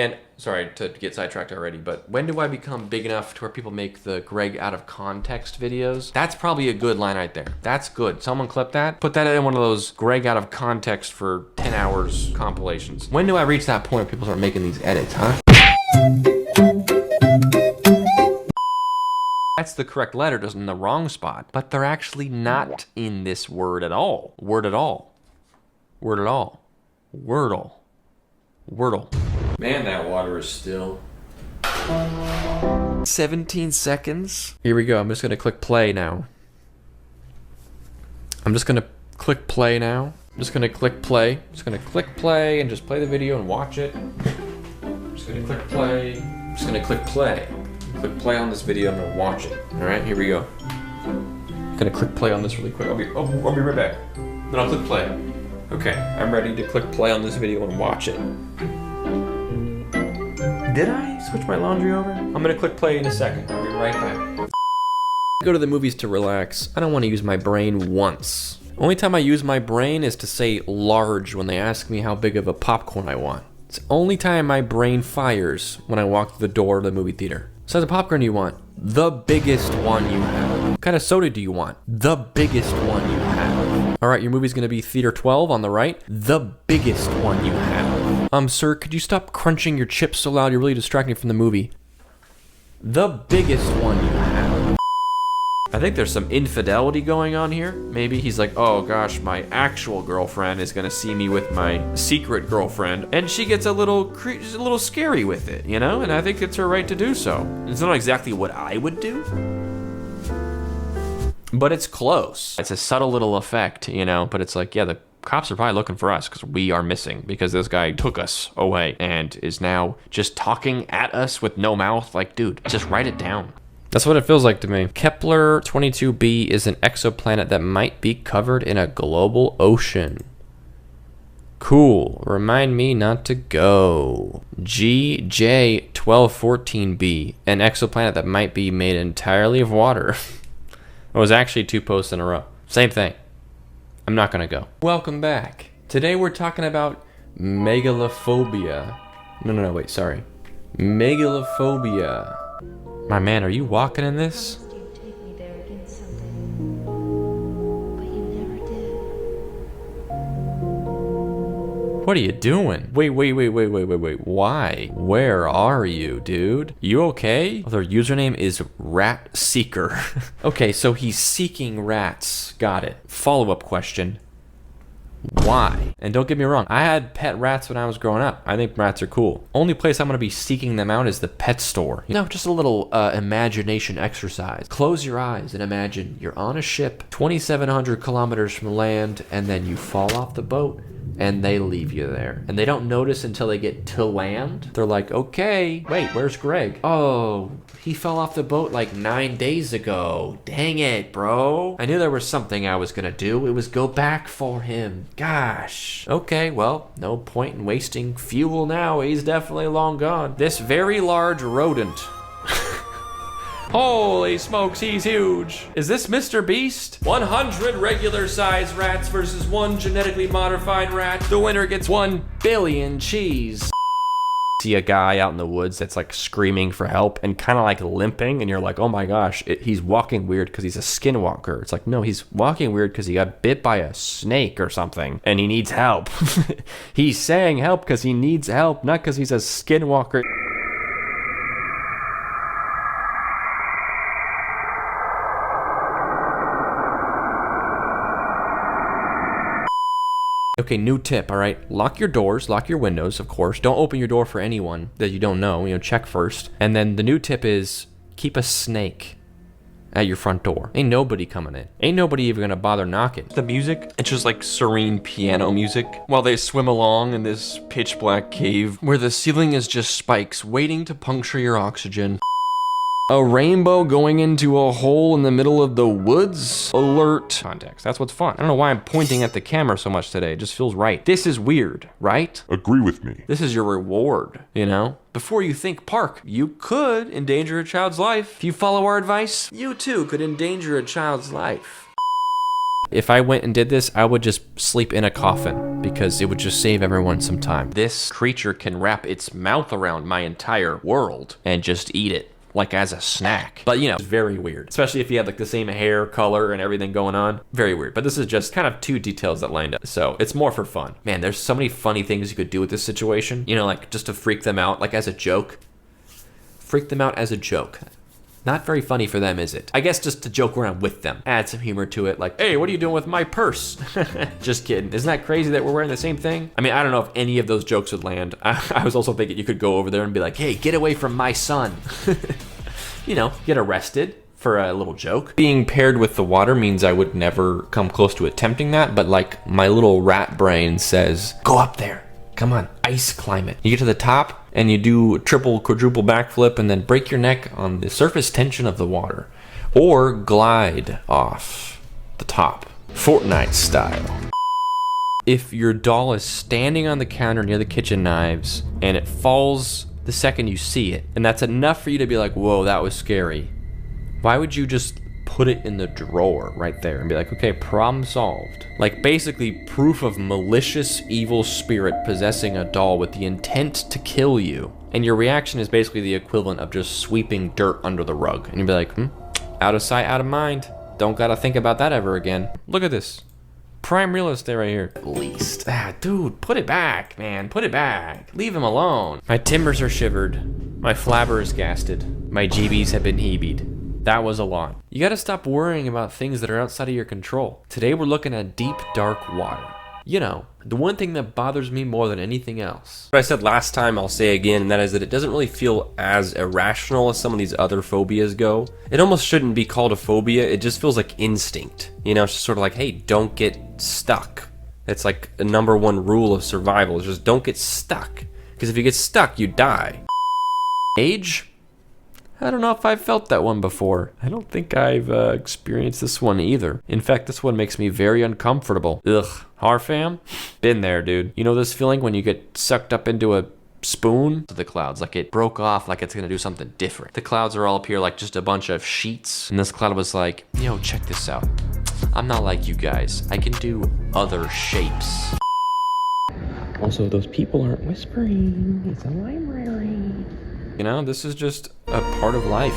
And sorry to get sidetracked already, but when do I become big enough to where people make the Greg out of context videos? That's probably a good line right there. That's good. Someone clip that. Put that in one of those Greg out of context for 10 hours compilations. When do I reach that point where people start making these edits, huh? That's the correct letter, just in the wrong spot. But they're actually not in this word at all. Word at all. Word at all. Wordle. Wordle. Man, that water is still. 17 seconds. Here we go. I'm just gonna click play now. I'm just gonna click play now. I'm just gonna click play. I'm just gonna click play and just play the video and watch it. I'm just gonna click play. I'm just gonna click play. Click play on this video. I'm gonna watch it. All right, here we go. I'm gonna click play on this really quick. I'll be right back. Then I'll click play. Okay, I'm ready to click play on this video and watch it. Did I switch my laundry over? I'm gonna click play in a second. I'll be right back. I go to the movies to relax. I don't want to use my brain once. Only time I use my brain is to say large when they ask me how big of a popcorn I want. It's the only time my brain fires when I walk through the door of the movie theater. What size of popcorn do you want? The biggest one you have. What kind of soda do you want? The biggest one you have. All right, your movie's gonna be theater 12 on the right. The biggest one you have. Sir, could you stop crunching your chips so loud? You're really distracting from the movie. The biggest one you have. I think there's some infidelity going on here. Maybe he's like, oh gosh, my actual girlfriend is gonna see me with my secret girlfriend, and she gets a little scary with it, you know? And I think it's her right to do so. It's not exactly what I would do, but it's close. It's a subtle little effect, you know? But it's like, yeah, the cops are probably looking for us because we are missing, because this guy took us away and is now just talking at us with no mouth. Like, dude, just write it down. That's what it feels like to me. Kepler 22b is an exoplanet that might be covered in a global ocean. Cool. Remind me not to go. GJ 1214b, an exoplanet that might be made entirely of water. It was actually 2 posts in a row. Same thing. I'm not gonna go. Welcome back. Today we're talking about megalophobia. No, wait, sorry. Megalophobia. My man, are you walking in this? What are you doing? Wait. Why? Where are you, dude? You okay? Oh, their username is Rat Seeker. Okay, so he's seeking rats. Got it. Follow-up question. Why? And don't get me wrong, I had pet rats when I was growing up. I think rats are cool. Only place I'm gonna be seeking them out is the pet store. You know, just a little imagination exercise. Close your eyes and imagine you're on a ship 2,700 kilometers from land, and then you fall off the boat and they leave you there. And they don't notice until they get to land. They're like, okay, wait, where's Greg? Oh, he fell off the boat like 9 days ago. Dang it, bro. I knew there was something I was gonna do. It was go back for him. Gosh. Okay, well, no point in wasting fuel now. He's definitely long gone. This very large rodent. Holy smokes, he's huge. Is this Mr. Beast? 100 regular size rats versus 1 genetically modified rat. The winner gets 1 billion cheese. See a guy out in the woods that's like screaming for help and kind of like limping, and you're like, oh my gosh, he's walking weird because he's a skinwalker. It's like, no, he's walking weird because he got bit by a snake or something and he needs help. He's saying help because he needs help, not because he's a skinwalker. Okay, new tip, all right? Lock your doors, lock your windows, of course. Don't open your door for anyone that you don't know, you know, check first. And then the new tip is keep a snake at your front door. Ain't nobody coming in. Ain't nobody even gonna bother knocking. The music, it's just like serene piano music while they swim along in this pitch black cave where the ceiling is just spikes waiting to puncture your oxygen. A rainbow going into a hole in the middle of the woods? Alert. Context. That's what's fun. I don't know why I'm pointing at the camera so much today. It just feels right. This is weird, right? Agree with me. This is your reward, you know? Before you think park, you could endanger a child's life. If you follow our advice, you too could endanger a child's life. If I went and did this, I would just sleep in a coffin because it would just save everyone some time. This creature can wrap its mouth around my entire world and just eat it, like as a snack. But you know, it's very weird, especially if you had like the same hair color and everything going on. Very weird. But this is just kind of 2 details that lined up, so it's more for fun. Man, there's so many funny things you could do with this situation, you know, like just to freak them out, like as a joke. Freak them out as a joke. Not very funny for them, is it? I guess just to joke around with them. Add some humor to it, like, hey, what are you doing with my purse? Just kidding. Isn't that crazy that we're wearing the same thing? I mean, I don't know if any of those jokes would land. I was also thinking you could go over there and be like, hey, get away from my son. You know, get arrested for a little joke. Being paired with the water means I would never come close to attempting that, but like my little rat brain says, go up there. Come on, ice climb it. You get to the top and you do a triple, quadruple backflip and then break your neck on the surface tension of the water. Or glide off the top, Fortnite style. If your doll is standing on the counter near the kitchen knives and it falls the second you see it, and that's enough for you to be like, whoa, that was scary, why would you just put it in the drawer right there and be like, okay, problem solved? Like basically proof of malicious evil spirit possessing a doll with the intent to kill you. And your reaction is basically the equivalent of just sweeping dirt under the rug. And you'd be like, out of sight, out of mind. Don't gotta think about that ever again. Look at this. Prime real estate right here. At least. Dude, put it back, man. Put it back. Leave him alone. My timbers are shivered. My flabber is gasted. My GBs have been hebeed. That was a lot. You gotta stop worrying about things that are outside of your control. Today we're looking at deep, dark water. You know, the one thing that bothers me more than anything else. What I said last time, I'll say again, and that is that it doesn't really feel as irrational as some of these other phobias go. It almost shouldn't be called a phobia, it just feels like instinct. You know, it's just sort of like, hey, don't get stuck. It's like the #1 rule of survival, is just don't get stuck. Because if you get stuck, you die. Age? I don't know if I've felt that one before. I don't think I've experienced this one either. In fact, this one makes me very uncomfortable. Ugh. Harfam? Been there, dude. You know this feeling when you get sucked up into a spoon? To the clouds, like it broke off, like it's gonna do something different. The clouds are all up here like just a bunch of sheets. And this cloud was like, yo, check this out. I'm not like you guys. I can do other shapes. Also, those people aren't whispering. It's a library. You know, this is just a part of life.